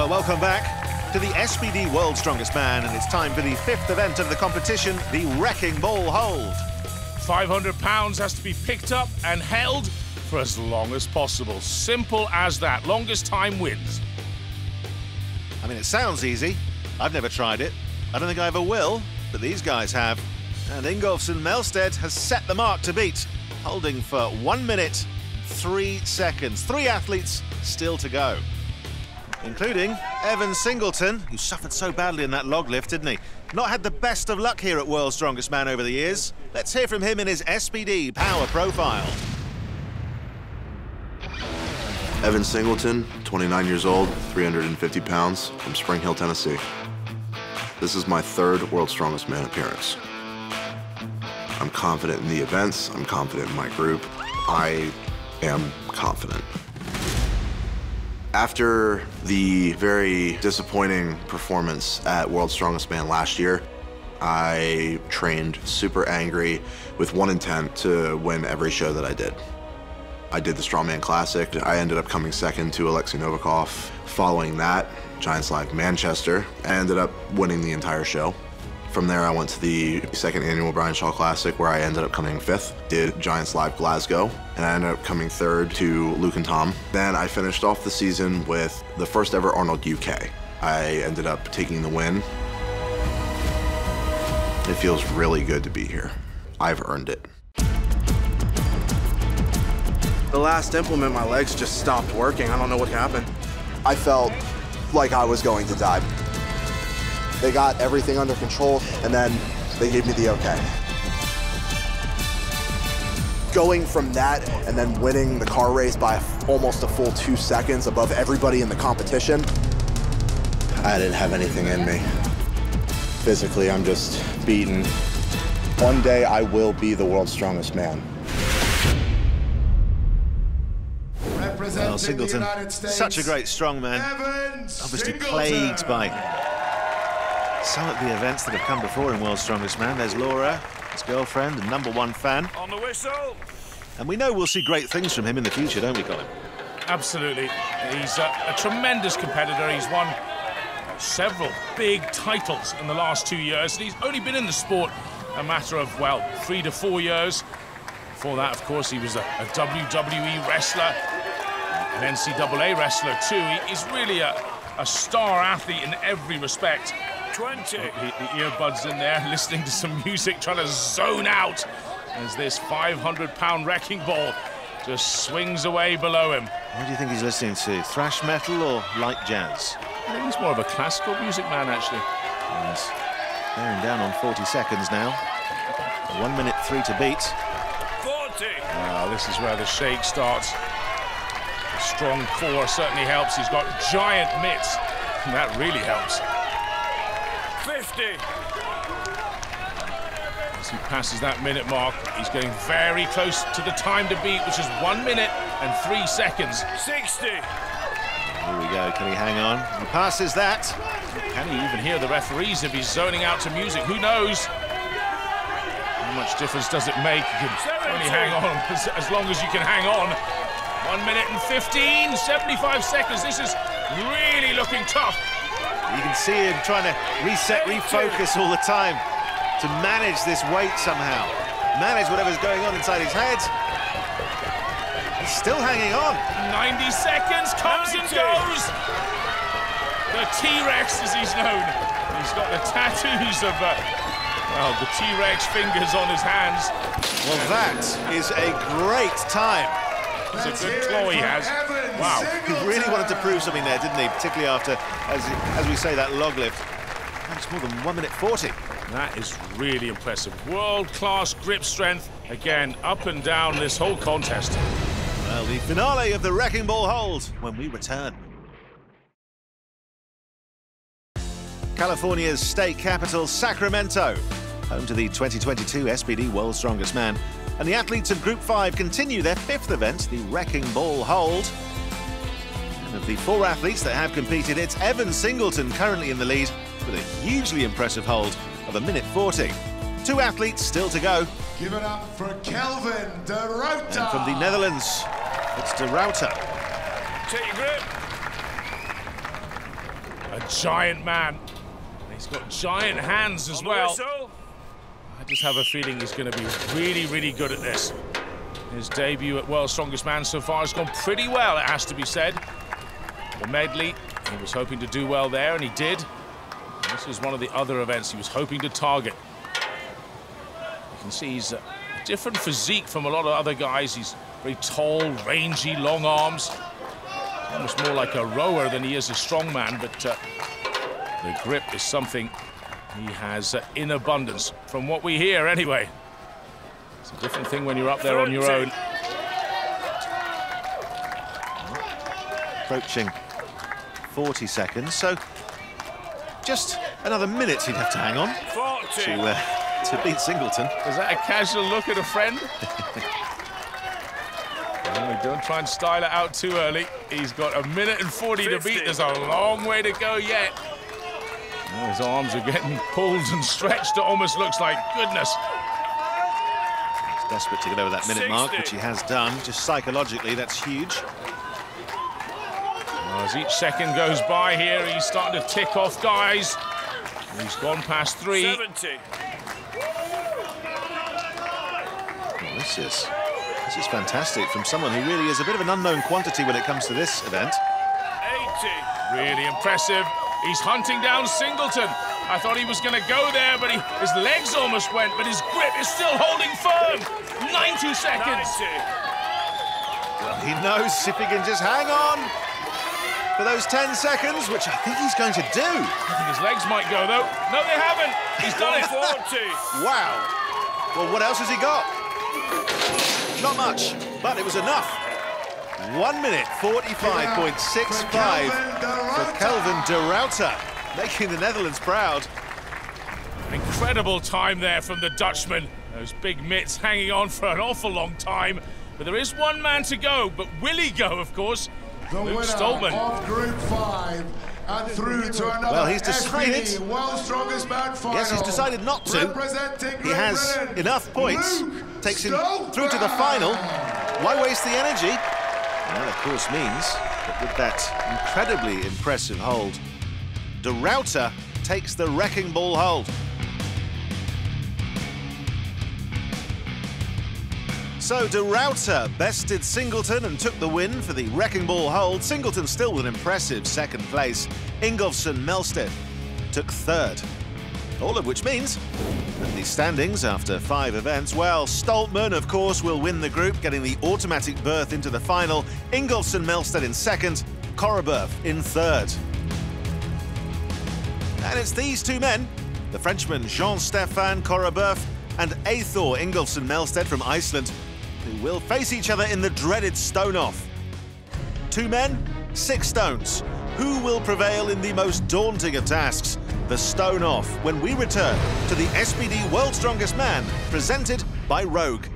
Well, welcome back to the SPD World's Strongest Man, and it's time for the fifth event of the competition, the Wrecking Ball Hold. 500 pounds has to be picked up and held for as long as possible. Simple as that. Longest time wins. I mean, it sounds easy. I've never tried it. I don't think I ever will, but these guys have. And Ingolfsson Melsted has set the mark to beat, holding for 1 minute, 3 seconds. 3 athletes still to go, including Evan Singleton, who suffered so badly in that log lift, didn't he? Not had the best of luck here at World's Strongest Man over the years. Let's hear from him in his SPD Power Profile. Evan Singleton, 29 years old, 350 pounds, from Spring Hill, Tennessee. This is my 3rd World's Strongest Man appearance. I'm confident in the events, I'm confident in my group. I am confident. After the very disappointing performance at World's Strongest Man last year, I trained super angry with one intent to win every show that I did. I did the Strongman Classic. I ended up coming second to 𝗚𝗥𝗢𝗨𝗣. Following that, Giants Live Manchester. I ended up winning the entire show. From there, I went to the 2nd annual Brian Shaw Classic, where I ended up coming 5th. Did Giants Live Glasgow, and I ended up coming 3rd to Luke and Tom. Then I finished off the season with the first ever Arnold UK. I ended up taking the win. It feels really good to be here. I've earned it. The last implement, my legs just stopped working. I don't know what happened. I felt like I was going to die. They got everything under control, and then they gave me the okay. Going from that and then winning the car race by almost a full 2 seconds above everybody in the competition. I didn't have anything in me. Physically, I'm just beaten. One day, I will be the world's strongest man. Well, Singleton, such a great strongman, obviously plagued by some of the events that have come before in World's Strongest Man. There's Laura, his girlfriend and #1 fan. On the whistle. And we know we'll see great things from him in the future, don't we, Colin? Absolutely. He's a tremendous competitor. He's won several big titles in the last 2 years. And he's only been in the sport a matter of, well, 3 to 4 years. Before that, of course, he was a WWE wrestler, an NCAA wrestler too. He's really a star athlete in every respect. 20. The earbuds in there, listening to some music, trying to zone out as this 500-pound wrecking ball just swings away below him. What do you think he's listening to? Thrash metal or light jazz? I think he's more of a classical music man, actually. And bearing down on 40 seconds now. 1 minute 3 to beat. 40. This is where the shake starts. A strong 4 certainly helps. He's got giant mitts, and that really helps. 50. As he passes that minute mark, he's getting very close to the time to beat, which is 1 minute and 3 seconds. 60. Here we go, can he hang on? He passes that. Can he even hear the referees if he's zoning out to music? Who knows? How much difference does it make? You can only hang on as long as you can hang on. 1 minute and 15, 75 seconds. This is really looking tough. You can see him trying to reset, refocus all the time to manage this weight somehow. Manage whatever's going on inside his head. He's still hanging on. 90 seconds, comes 90. And goes. The T-Rex, as he's known. He's got the tattoos of, well, the T-Rex fingers on his hands. Well, that is a great time. It's a good claw he has. Wow. He really wanted to prove something there, didn't he? Particularly after, as we say, that log lift. That's more than 1 minute 40. That is really impressive. World-class grip strength. Again, up and down this whole contest. Well, the finale of the Wrecking Ball Hold when we return. California's state capital, Sacramento, home to the 2022 SPD World's Strongest Man. And the athletes of Group 5 continue their 5th event, the Wrecking Ball Hold. And of the 4 athletes that have competed, it's Evan Singleton currently in the lead with a hugely impressive hold of 1 minute 40. 2 athletes still to go. Give it up for Kelvin de Ruiter. And from the Netherlands, it's de Ruiter. Take your grip. A giant man. He's got giant hands as well. I just have a feeling he's going to be really, really good at this. His debut at World's Strongest Man so far has gone pretty well, it has to be said. The medley, he was hoping to do well there, and he did. And this is one of the other events he was hoping to target. You can see he's a different physique from a lot of other guys. He's very tall, rangy, long arms. Almost more like a rower than he is a strongman, but the grip is something he has in abundance, from what we hear anyway. It's a different thing when you're up there on your own. Approaching 40 seconds, so just another minute he'd have to hang on to beat Singleton. Is that a casual look at a friend? Well, don't try and style it out too early. He's got 1 minute and 40 to beat. There's a long way to go yet. Oh, his arms are getting pulled and stretched. It almost looks like goodness. He's desperate to get over that minute mark, which he has done. Just psychologically, that's huge. Well, as each second goes by here, he's starting to tick off guys. He's gone past 3. 70. Well, this is fantastic from someone who really is a bit of an unknown quantity when it comes to this event. 80. Really impressive. He's hunting down Singleton. I thought he was going to go there, but his legs almost went, but his grip is still holding firm. 90 seconds. 90. Well, he knows if he can just hang on for those 10 seconds, which I think he's going to do. I think his legs might go, though. No, they haven't. He's done it. 40. Wow. Well, what else has he got? Not much, but it was enough. 1 minute 45.65 for Kelvin de Ruiter, making the Netherlands proud. Incredible time there from the Dutchman. Those big mitts hanging on for an awful long time. But there is one man to go, but will he go, of course? The winner Stoltman. of Group 5 and through to another Well, he's decided. SBD World's Strongest Man final. Yes, he's decided not to. Representing He has Great Britain, enough points, takes him Stoltman. through to the final. Why waste the energy? And that, of course, means that with that incredibly impressive hold, de Ruiter takes the wrecking ball hold. So de Ruiter bested Singleton and took the win for the wrecking ball hold. Singleton still with an impressive second place. Ingolfsson Melsted took third. All of which means that the standings after 5 events, well, Stoltman, of course, will win the group, getting the automatic berth into the final. Ingolfsson Melsted in second, Coraboeuf in third. And it's these two men, the Frenchman Jean-Stéphane Coraboeuf and Eythor Ingolfsson Melsted from Iceland, who will face each other in the dreaded stone-off. 2 men, 6 stones. Who will prevail in the most daunting of tasks? The stone-off, when we return to the SBD World's Strongest Man, presented by Rogue.